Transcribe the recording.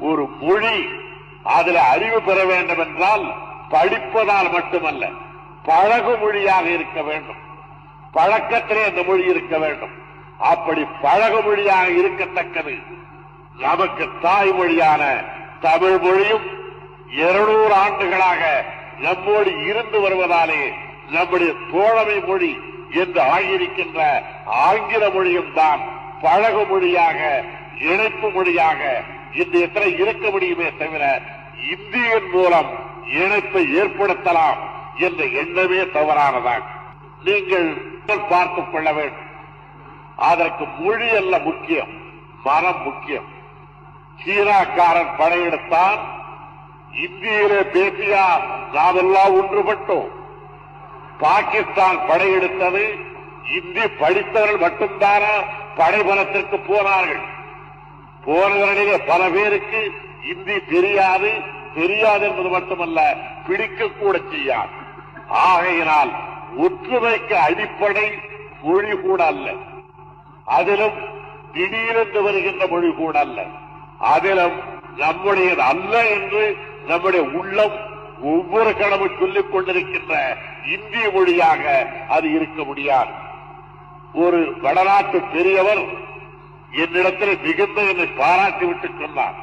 ஒரு மொழி அதில் அறிவு பெற வேண்டும் என்றால் படிப்பதால் மட்டுமல்ல, பழகு மொழியாக இருக்க வேண்டும். பழக்கத்திலே அந்த மொழி இருக்க வேண்டும். அப்படி பழகு மொழியாக இருக்கத்தக்கது நமக்கு தாய்மொழியான தமிழ் மொழியும் 200 ஆண்டுகளாக நம்மோடு இருந்து வருவதாலே நம்முடைய தோழமை மொழி என்று ஆகியிருக்கின்ற ஆங்கில மொழியும் தான் பழகு மொழியாக, இணைப்பு மொழியாக இந்த எத்தனை இருக்க முடியுமே தவிர இந்தியின் மூலம் இணைப்பை ஏற்படுத்தலாம் என்ற எண்ணமே தவறானதான். நீங்கள் பார்த்துக் கொள்ள வேண்டும். அதற்கு மொழி அல்ல முக்கியம், மனம் முக்கியம். சீனாக்காரன் படையெடுத்தான், இந்தியிலே பேசியார் நாமெல்லாம் ஒன்றுபட்டோம். பாகிஸ்தான் படையெடுத்தது, இந்தி படித்தவர்கள் மட்டும்தான படைபலத்திற்கு போனார்கள். போனவர்களிலே பல பேருக்கு இந்தி தெரியாது என்பது மட்டுமல்ல, பிடிக்கக்கூட செய்யாது. ஆகையினால் ஒற்றுமைக்கு அடிப்படை மொழி கூட அல்ல, அதிலும் திடீரென்று வருகின்ற மொழி கூட அல்ல, அதிலும் நம்முடையது அல்ல என்று நம்முடைய உள்ளம் ஒவ்வொரு கடமும் சொல்லிக் கொண்டிருக்கின்ற இந்திய மொழியாக அது இருக்க முடியாது. ஒரு வடநாட்டு பெரியவர் என்னிடத்தில் மிகுந்த என்னை பாராட்டிவிட்டு சொன்னார்.